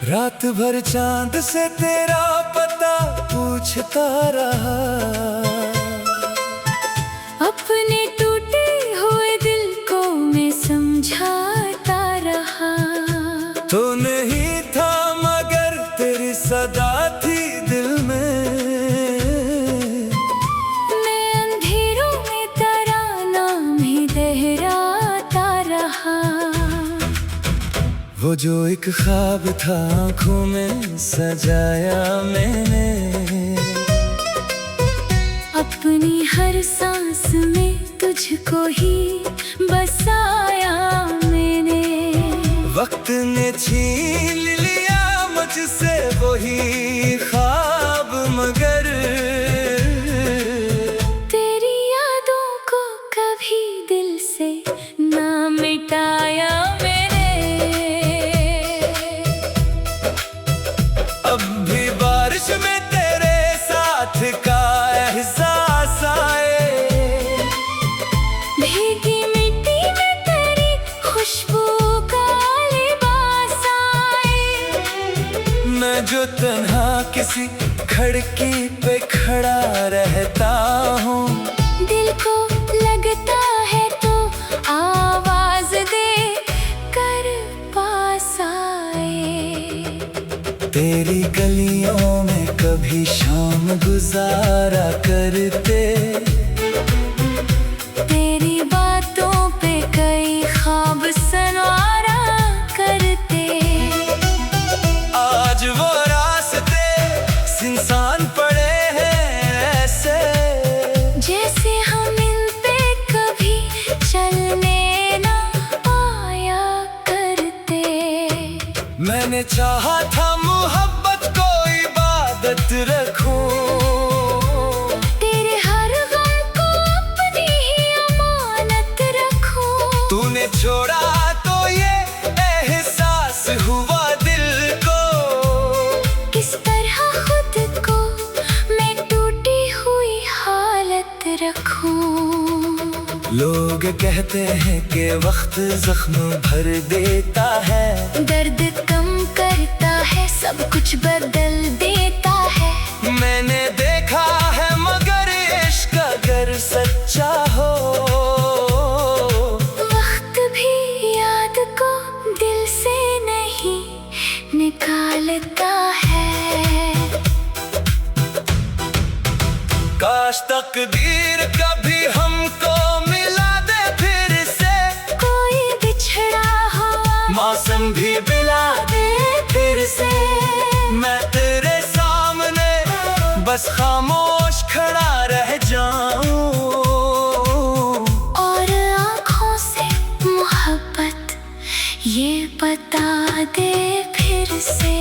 रात भर चांद से तेरा पता पूछता रहा, अपने टूटे हुए दिल को मैं समझाता रहा। तो नहीं था मगर तेरी सदा थी दिल में, मैं अंधेरों में तेरा नाम ही दोहराता रहा। वो जो एक ख्वाब था आँखों में सजाया मैंने, अपनी हर सांस में तुझको ही बसाया मैंने। वक्त ने छीन लिया मुझसे वही ख्वाब, मगर तेरी यादों को कभी दिल से ना मिटाया मैंने। अब भी बारिश में तेरे साथ का एहसास आए, भीगी मिट्टी में तेरी खुशबू का लिबास आए। मैं जो तन्हा किसी खिड़की पे खड़ा रहता हूँ, दिल को लगता है तो आवाज दे कर पास आए। तेरी गलियों में कभी शाम गुजारा करते, तेरी बातों पे कई ख्वाब सनवारा करते। आज वो रास्ते सुनसान पड़े हैं ऐसे, जैसे हम इन पे कभी चलने ना आया करते। मैंने चाहा था मोहब्बत को इबादत रखूं, तेरे हर गम को अपनी ही अमानत रखूं। तूने छोड़ा तो ये एहसास हुआ दिल को, किस तरह खुद को मैं टूटी हुई हालत रखूं। लोग कहते हैं कि वक्त जख्म भर देता है, दर्द कम करता है, सब कुछ बदल देता है। मैंने देखा है मगर इश्क अगर सच्चा हो, वक्त भी याद को दिल से नहीं निकालता है। काश तकदीर कभी हमको मिला दे फिर से, कोई बिछड़ा हो मौसम भी मिला दे फिर से। मैं तेरे सामने बस खामोश खड़ा रह जाऊं, और आँखों से मोहब्बत ये बता दे फिर से।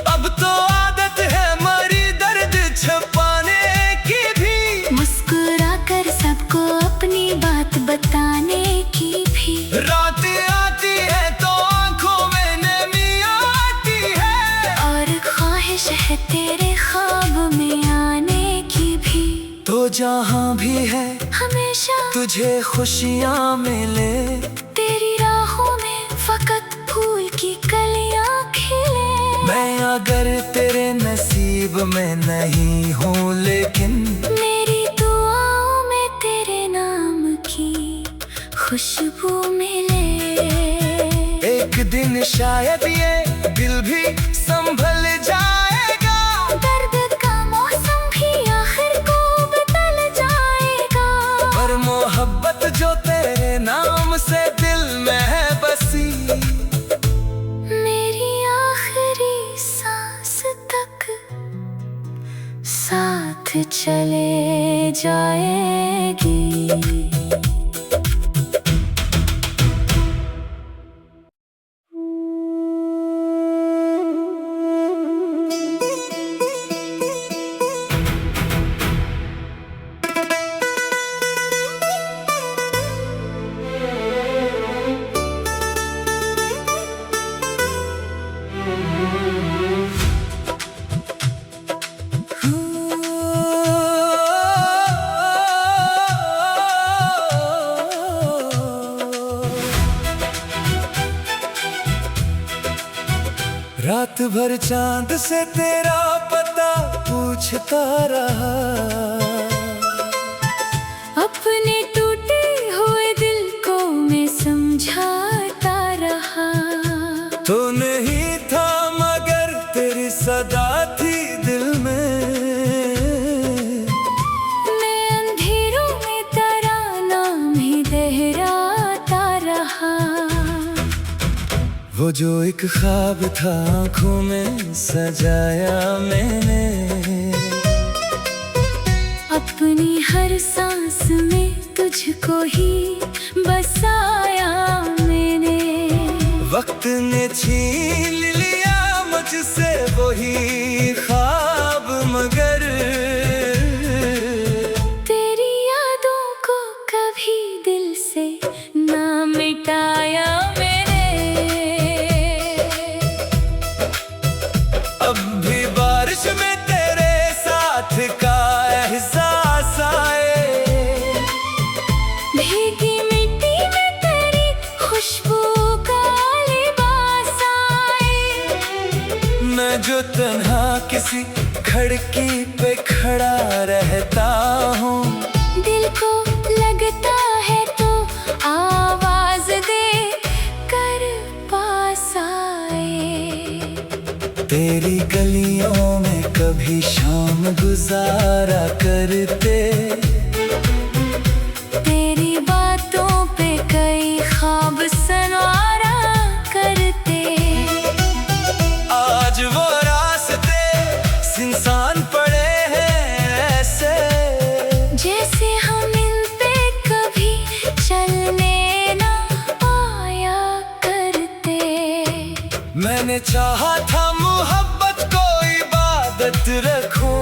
अब तो आदत है मरी दर्द छुपाने की भी, मुस्कुरा कर सबको अपनी बात बताने की भी। रात आती है तो आंखों में नमी आती है, और ख्वाहिश है तेरे ख्वाब में आने की भी। तो जहाँ भी है हमेशा तुझे खुशियाँ मिले, तेरी राहों में फकत फूल की कलियां खिले। मैं अगर तेरे नसीब में नहीं हूँ लेकिन मेरी दुआओं में तेरे नाम की खुशबू मिले। एक दिन शायद ये दिल भी संभल जाएगा, दर्द का मौसम भी आखिर को बदल जाएगा। पर मोहब्बत जो तेरे नाम से दिल में है बसी, मेरी आखिरी सांस तक साथ चले जाएगी। रात भर चांद से तेरा पता पूछता रहा, अपने टूटे हुए दिल को मैं समझाता रहा। तो नहीं था मगर तेरी सदा थी दिल में, मैं अंधेरों में तेरा नाम ही दोहराता रहा। वो जो एक ख्वाब था आँखों में सजाया मैंने, अपनी हर सांस में तुझको ही बसाया मैंने। वक्त ने छीन लिया मुझसे वही ख्वाब, मगर तेरी यादों को कभी दिल से ना मिटाया मैंने। अब भी बारिश में तेरे साथ का एहसास आए, भीगी मिट्टी में तेरी खुशबू का लिबास आए। मैं जो तन्हा किसी खिड़की पे खड़ा रहता हूँ, दिल को लगता है तो आवाज दे कर पास आए। तेरी गलियों में कभी शाम गुजारा करते, तेरी बातों पे कई ख्वाब सनवारा करते। आज वो रास्ते सुनसान पड़े हैं ऐसे, जैसे हम इन पे कभी चलने ना आया करते। मैंने चाहा था मोहब्बत को इबादत रखूं,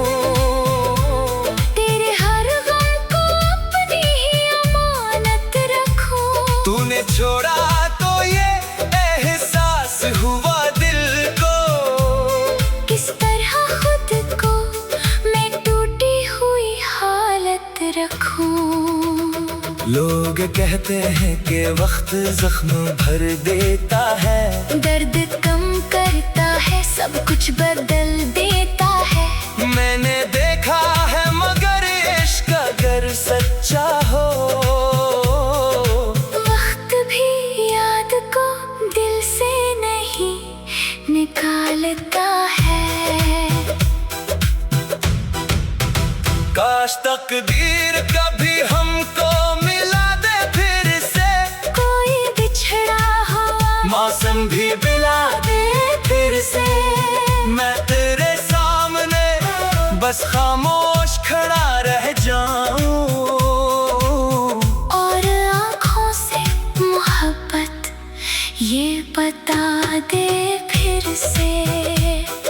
तेरे हर गम को अपनी ही अमानत रखूं। तूने छोड़ा तो ये एहसास हुआ दिल को, किस तरह खुद को मैं टूटी हुई हालत रखूं। लोग कहते हैं कि वक्त जख्म भर देता है, दर्द कम करता है, सब कुछ बदल देता है। मैंने देखा है मगर इश्क अगर सच्चा हो, वक्त भी याद को दिल से नहीं निकालता है। काश तकदीर कभी हमको मिला दे फिर से, कोई बिछड़ा हुआ मौसम भी मिला दे फिर से। मैं तेरे सामने बस खामोश खड़ा रह जाऊं, और आँखों से मोहब्बत ये बता दे फिर से।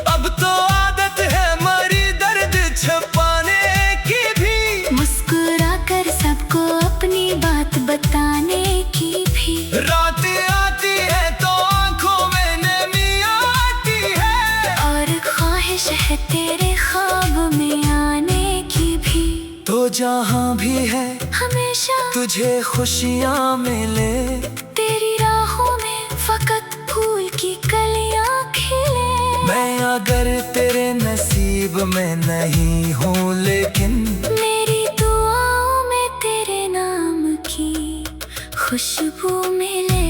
अब तो आदत है मरी दर्द छुपाने की भी, मुस्कुरा कर सबको अपनी बात बताने की भी। रात आती है तो आंखों में नमी आती है, और ख्वाहिश है तेरे ख्वाब में आने की भी। तो जहाँ भी है हमेशा तुझे खुशियाँ मिले, तेरी राहों में फकत फूल की कलियां खिले। मैं अगर तेरे नसीब में नहीं हूँ लेकिन मेरी दुआओं में तेरे नाम की खुशबू मिले।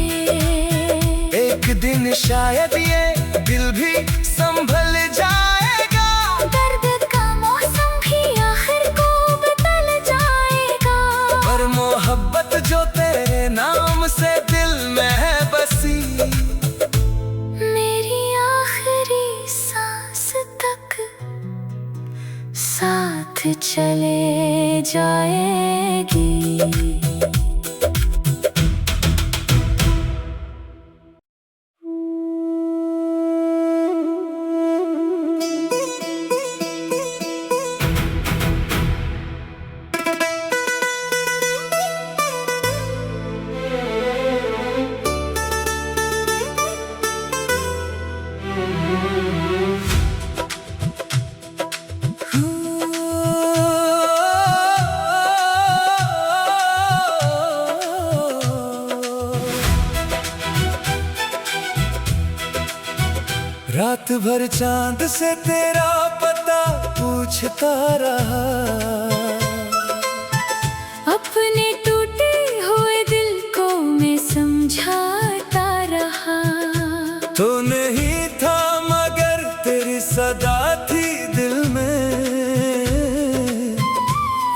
एक दिन शायद ये दिल भी संभल जाएगा, दर्द का मौसम भी आखिर को बदल जाएगा। पर मोहब्बत जो तेरे नाम से दिल में है बसी, मेरी आखिरी सांस तक साथ चले जाएगी। रात भर चांद से तेरा पता पूछता रहा, अपने टूटे हुए दिल को मैं समझाता रहा। तो नहीं था मगर तेरी सदा थी दिल में,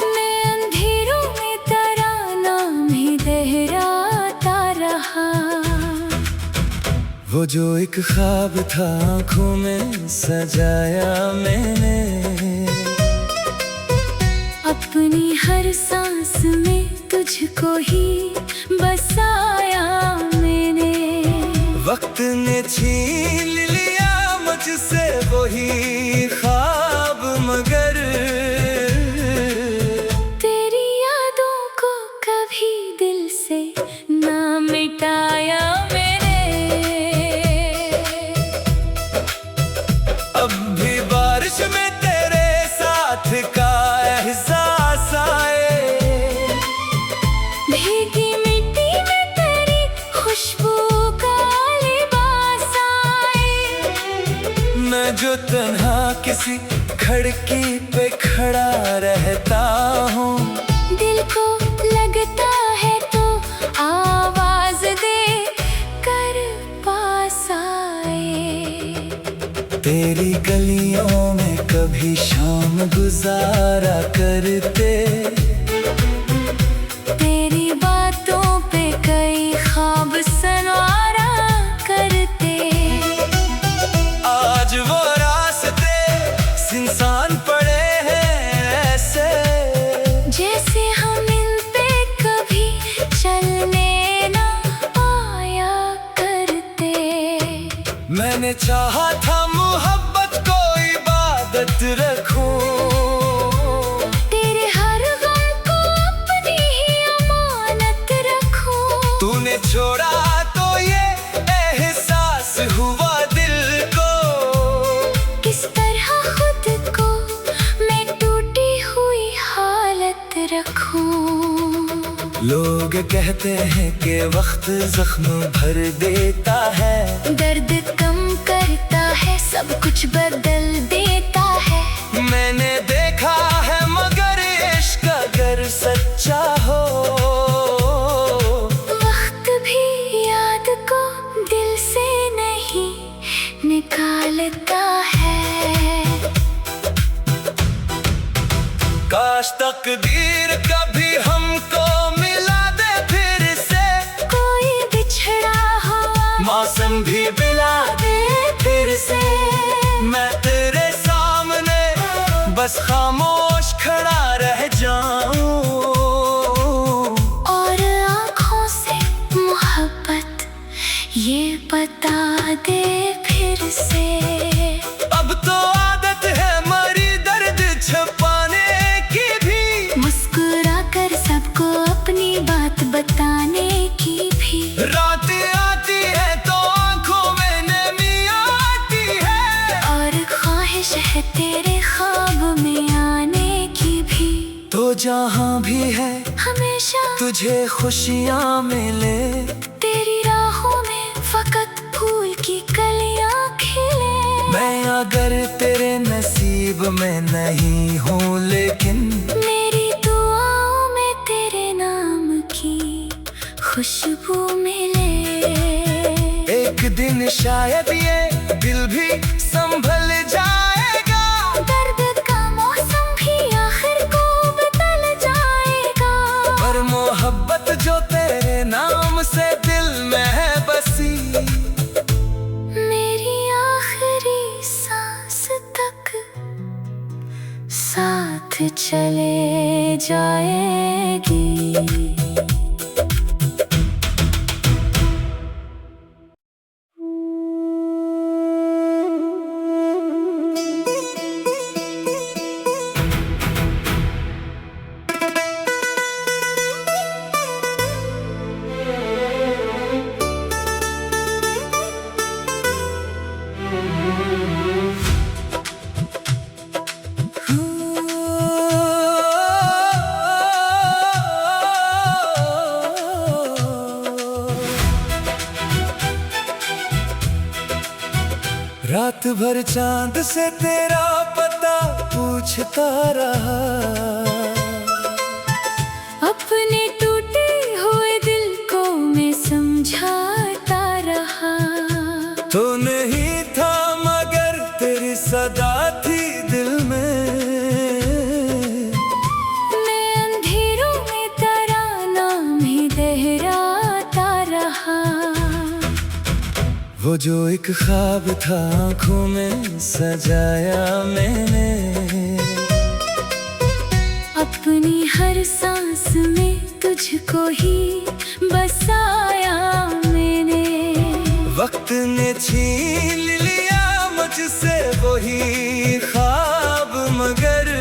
मैं अंधेरों में तेरा नाम ही दोहराता रहा। वो जो एक ख्वाब था आँखों में सजाया मैंने, अपनी हर सांस में तुझको ही बसाया मैंने। वक्त ने छीन लिया मुझसे वही ख्वाब, मगर तेरी यादों को कभी दिल से ना मिटाया मैंने। अब भी बारिश में तेरे साथ का एहसास आए, भीगी मिट्टी में तेरी खुशबू का लिबास आए। मैं जो तन्हा किसी खिड़की पे खड़ा रहता हूँ, दिल को लगता है तो आवाज दे कर पास आए। तेरी गलियों में कभी शाम गुजारा करते, तेरी बातों पे कई ख्वाब सनवारा करते। आज वो रास्ते इंसान पड़े हैं ऐसे, जैसे हम इन पे कभी चलने ना आया करते। मैंने चाहा था मोहब्बत को इबादत रखूं, तेरे हर गम को अपनी ही अमानत रखूं। तूने छोड़ा तो ये एहसास हुआ दिल को, किस तरह खुद को मैं टूटी हुई हालत रखूं। लोग कहते हैं कि वक्त जख्म भर देता है, दर्द कम करता है, सब कुछ बदल देता है। मैंने देखा है मगर इश्क अगर सच्चा हो, वक्त भी याद को दिल से नहीं निकालता है। काश तकदीर कभी हमको मिला दे फिर से, कोई बिछड़ा हुआ मौसम भी मिला दे फिर से। मैं तेरे सामने बस खामोश खड़ा रह जाऊं, और आँखों से मोहब्बत ये बता दे फिर से। अब तो आदत है मरी दर्द छुपाने की भी, मुस्कुरा कर सबको अपनी बात बताने की भी। रात आती है तो आंखों में नमी आती है, और ख्वाहिश है तेरे ख्वाब में आने की भी। तो जहाँ भी है हमेशा तुझे खुशियाँ मिले, तेरी राहों में फकत फूल की कलियां खिले। मैं अगर तेरे नसीब में नहीं हूँ लेकिन मेरी दुआओं में तेरे नाम की खुशबू मिले। एक दिन शायद ये दिल भी संभल जाएगा, दर्द का मौसम भी आखिर को बदल जाएगा। पर मोहब्बत जो तेरे नाम से दिल में है बसी, मेरी आखिरी सांस तक साथ चले जाएगी। रात भर चांद से तेरा पता पूछता रहा, अपने टूटे हुए दिल को मैं समझाता रहा। तो नहीं था मगर तेरी सदा थी दिल में, मैं अंधेरों में तेरा नाम ही दोहराता रहा। वो जो एक ख्वाब था आँखों में सजाया मैंने, अपनी हर सांस में तुझको ही बसाया मैंने। वक्त ने छीन लिया मुझसे वही ख्वाब, मगर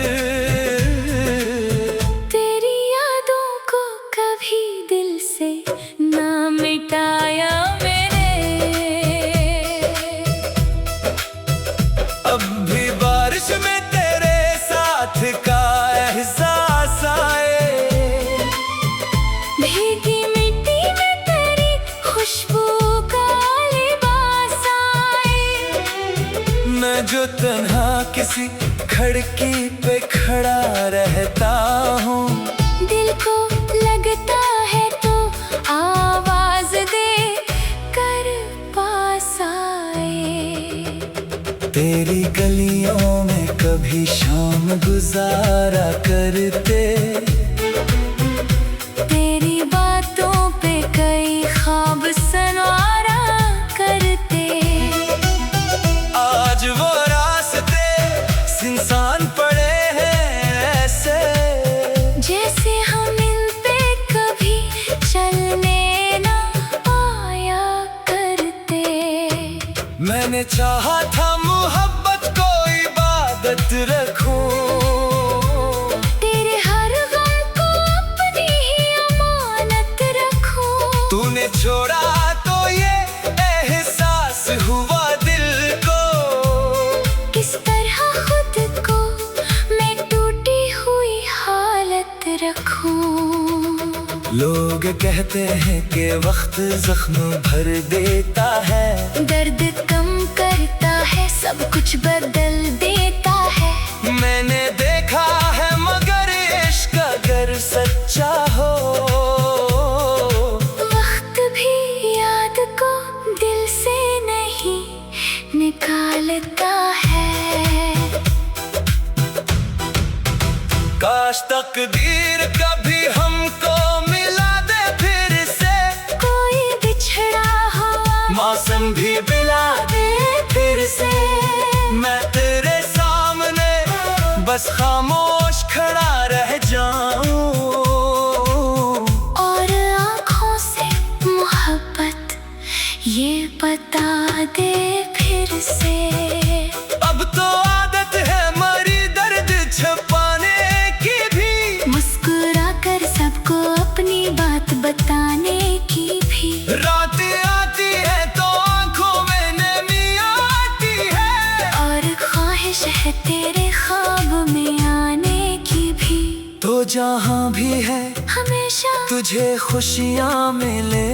तेरी यादों को कभी दिल से ना मिटाया मैंने। अब भी बारिश में तेरे साथ का एहसास आए, भीगी मिट्टी में तेरी खुशबू का लिबास आए। मैं जो तन्हा किसी खिड़की पे खड़ा रहता हूँ, दिल को लगता है तो आवाज दे कर पास आए। तेरी गलियों में कभी शाम गुजारा करते, तेरी बातों पे कई ख्वाब सनवारा करते। आज वो रास्ते सुनसान पड़े हैं ऐसे, जैसे हम इन पे कभी चलने ना आया करते। मैंने चाहा था मोहब्बत को इबादत रखूं, तेरे हर गम को अपनी ही अमानत रखूं। तूने छोड़ा तो ये एहसास हुआ दिल को, किस तरह खुद को मैं टूटी हुई हालत रखूं। लोग कहते हैं कि वक्त जख्म भर देता है, दर्द कम करता है, सब कुछ बदल देता है। मैंने देखा है मगर इश्क अगर सच्चा हो, वक्त भी याद को दिल से नहीं निकालता है। काश तकदीर कभी हमको मिला दे फिर से, कोई बिछड़ा हुआ मौसम भी मिला दे फिर से। मैं तेरे सामने बस खामोश खड़ा रह जाऊं, और आँखों से मोहब्बत ये बता दे फिर से। अब तो आदत है मरी दर्द छुपाने की भी, मुस्कुरा कर सबको अपनी बात बताने की भी। रात आती है तो आंखों में नमी आती है, और ख्वाहिश है तेरे ख्वाब में आने की भी। तो जहाँ भी है हमेशा तुझे खुशियाँ मिले,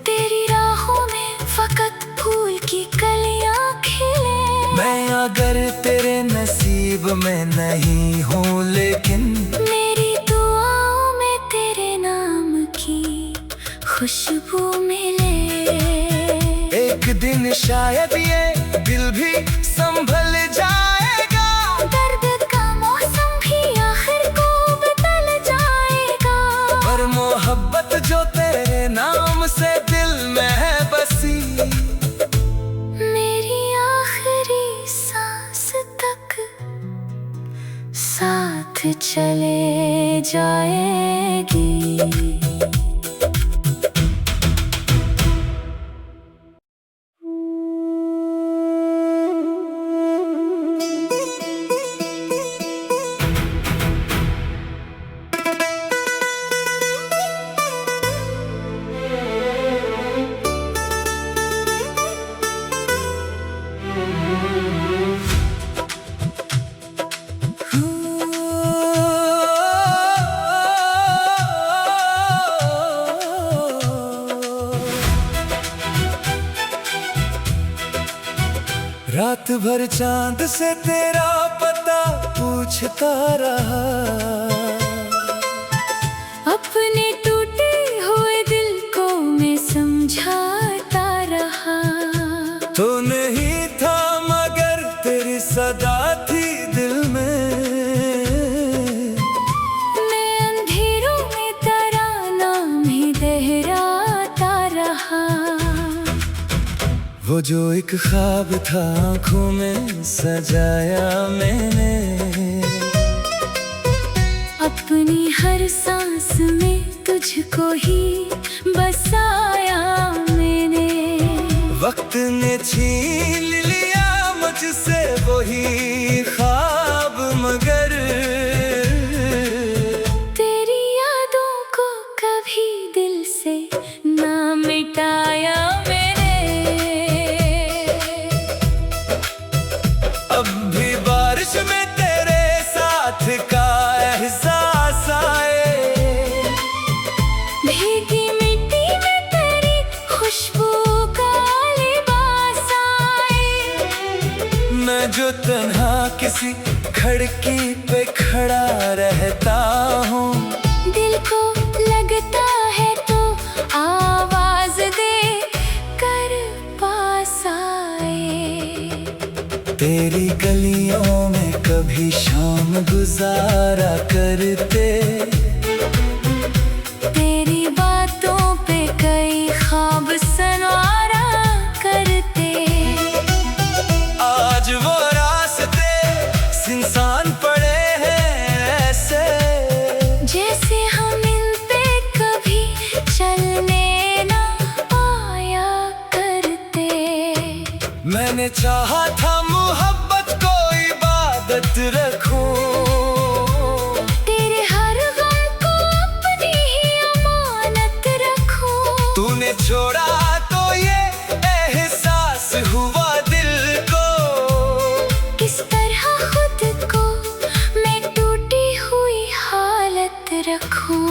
तेरी राहों में फकत फूल की कलियां खिले। मैं अगर तेरे नसीब में नहीं हूँ लेकिन मेरी दुआओं में तेरे नाम की खुशबू मिले। एक दिन शायद ये दिल भी संभल जाएगा, दर्द का मौसम भी आखिर को बदल जाएगा। पर मोहब्बत जो तेरे नाम से दिल में है बसी, मेरी आखिरी सांस तक साथ चले जाएगी। रात भर चांद से तेरा पता पूछता रहा, अपने टूटे हुए दिल को मैं समझाता रहा। तो नहीं था मगर तेरी सदा थी दिल में, मैं अंधेरों में तेरा नाम ही दोहराता रहा। वो जो एक ख्वाब था आँखों में सजाया मैंने, अपनी हर सांस में तुझको ही बसाया मैंने। वक्त ने छीन लिया मुझसे वही ख्वाब, मगर तेरी यादों को कभी दिल से ना मिटाया मैंने। अब भी बारिश में तेरे साथ का एहसास आए, भीगी मिट्टी में तेरी खुशबू का लिबास आए। मैं जो तन्हा किसी खिड़की पे खड़ा रहता हूँ, दिल को लगता है तो आवाज दे कर पास आए। तेरी गलियों में कभी शाम गुजारा करते, तेरी बातों पे कई ख्वाब सनवारा करते। आज वो रास्ते सुनसान पड़े हैं ऐसे, जैसे हम इन पे कभी चलने ना आया करते। मैंने चाहा था मोहब्बत को इबादत रखूं, तेरे हर गम को अपनी ही अमानत रखूं। तूने छोड़ा तो ये एहसास हुआ दिल को, किस तरह खुद को मैं टूटी हुई हालत रखूं।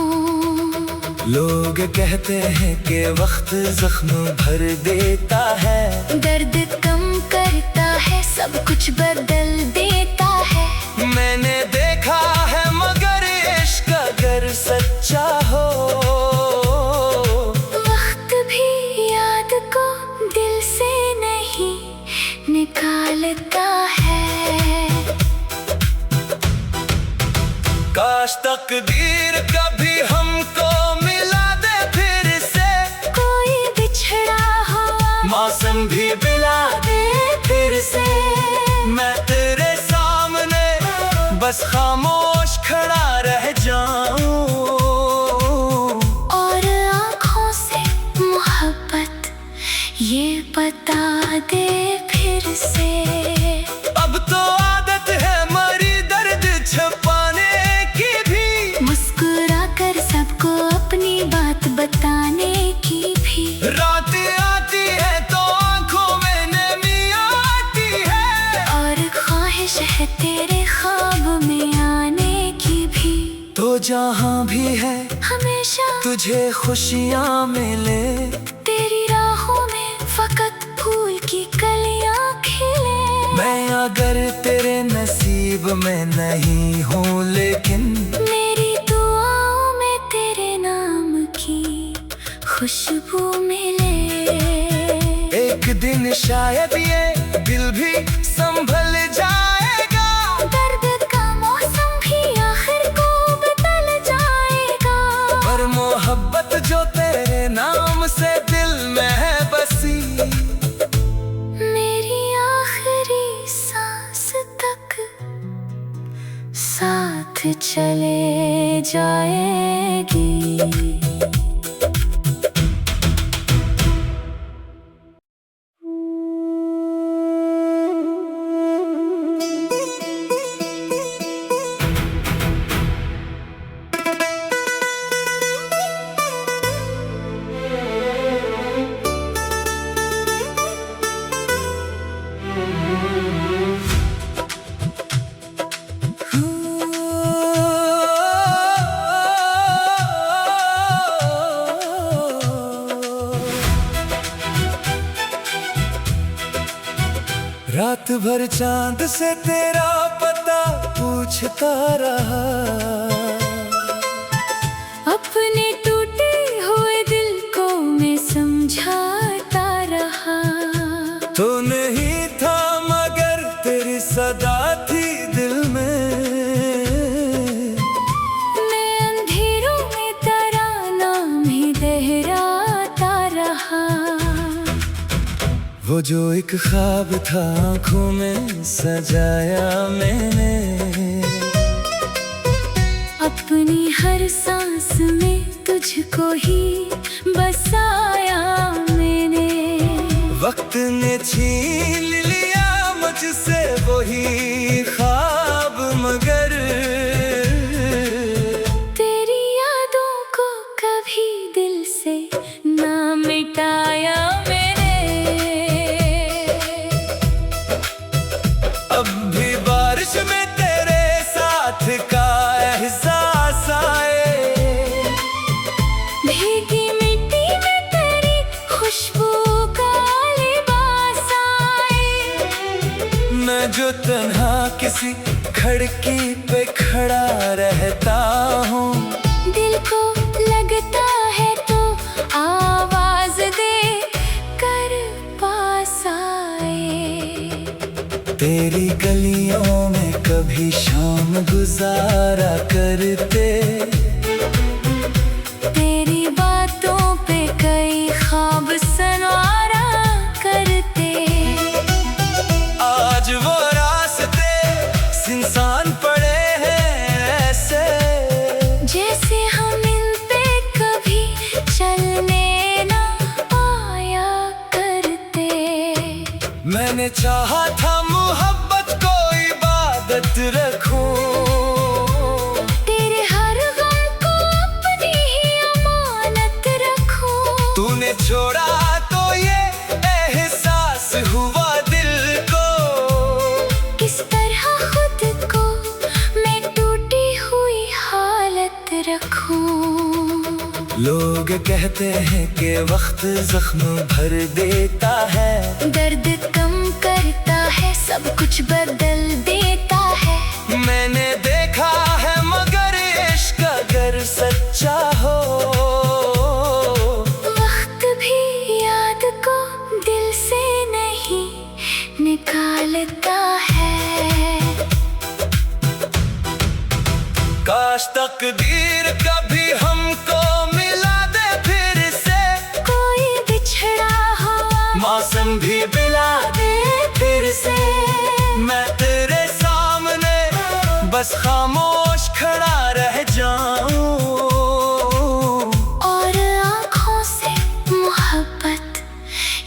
लोग कहते हैं कि वक्त जख्म भर देता है, दर्द कम करता है, सब कुछ बदल देता है। मैंने देखा है मगर इश्क अगर सच्चा हो, वक्त भी याद को दिल से नहीं निकालता है। काश तकदीर कभी हमको मिला दे फिर से, कोई बिछड़ा हुआ मौसम भी मिला दे फिर से। मैं तेरे सामने बस खामोश खड़ा रह जाऊं, और आँखों से मोहब्बत ये बता दे फिर से। अब तो आदत है मरी दर्द छुपाने की भी, मुस्कुरा कर सबको अपनी बात बताने की भी। रात आती है तो आंखों में नमी आती है, और ख्वाहिश है तेरे ख्वाब में आने की भी। तो जहाँ भी है हमेशा तुझे खुशियाँ मिले, तेरी राहों में फकत फूल की कलियां खिले। मैं अगर तेरे नसीब में नहीं हूँ लेकिन मेरी दुआओं में तेरे नाम की खुशबू मिले। एक दिन शायद ये दिल भी संभल जाएगा, दर्द का मौसम भी आखिर को बदल जाएगा। पर मोहब्बत जो तेरे नाम से दिल में है बसी, मेरी आखिरी सांस तक साथ चले जाएगी। रात भर चांद से तेरा पता पूछता रहा, अपने टूटे हुए दिल को मैं समझाता रहा। तो नहीं था मगर तेरी सदा थी दिल में, मैं अंधेरों में तेरा नाम ही दोहराता रहा। वो जो एक ख्वाब था आँखों में सजाया मैंने, अपनी हर सांस में तुझको ही बसाया मैंने। वक्त ने छीन लिया मुझसे वही ख्वाब, मगर तेरी यादों को कभी दिल से ना मिटाया मैंने। अब भी बारिश में तेरे साथ का एहसास आए, भीगी मिट्टी में तेरी खुशबू का लिबास आए। मैं जो तन्हा किसी खिड़की पे खड़ा रहता हूँ, दिल को लगता है तो आवाज दे कर पास आए। तेरी गलियों में कभी शाम गुजारा करते, तेरी बातों पे कई ख्वाब सनवारा करते। आज वो रास्ते सुनसान पड़े हैं ऐसे, जैसे हम इन पे कभी चलने ना आया करते। मैंने चाहा था मोहब्बत को इबादत रखूं, तेरे हर गम को अपनी ही अमानत रखूं। तूने छोड़ा तो ये एहसास हुआ दिल को, किस तरह खुद को मैं टूटी हुई हालत रखूं। लोग कहते हैं कि वक्त जख्म भर देता है, दर्द कम करता है, सब कुछ बदल देता है। मैंने देखा है मगर इश्क अगर सच्चा हो, वक्त भी याद को दिल से नहीं निकालता है। काश तकदीर कभी हमको मिला दे फिर से, कोई बिछड़ा हुआ मौसम भी मिला दे फिर से। मैं तेरे सामने बस खामोश खड़ा रह जाऊं, और आँखों से मोहब्बत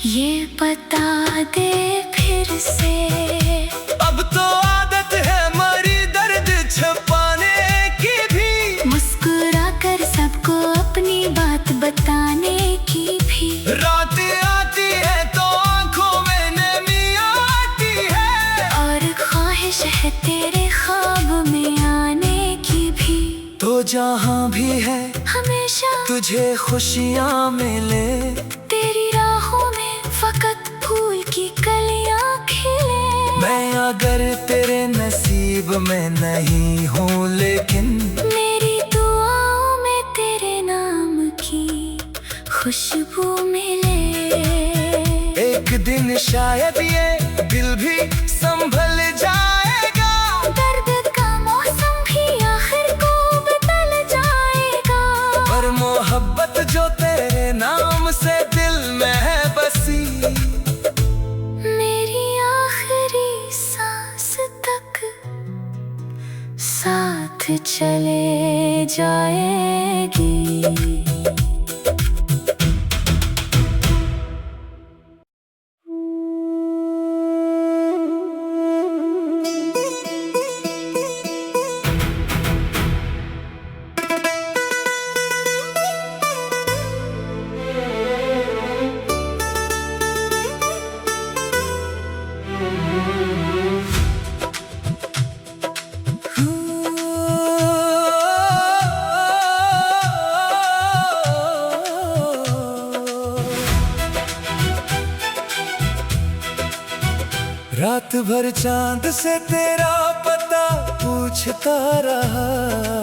ये बता दे फिर से। अब तो आदत है मरी दर्द छुपाने की भी, मुस्कुरा कर सबको अपनी बात बताने की भी। रात आती है तो आंखों में नमी आती है, और ख्वाहिश है तेरे ख्वाब में आने की भी। तो जहाँ भी है हमेशा तुझे खुशियाँ मिले, तेरी राहों में फकत फूल की कलियां खिले। मैं अगर तेरे नसीब में नहीं हूँ लेकिन मेरी दुआओं में तेरे नाम की खुशबू मिले। एक दिन शायद ये दिल भी संभल जाएगा, दर्द का मौसम भी आखिर को बदल जाएगा। पर मोहब्बत जो तेरे नाम से दिल में है बसी, मेरी आखिरी सांस तक साथ चले जाएगी। रात भर चांद से तेरा पता पूछता रहा।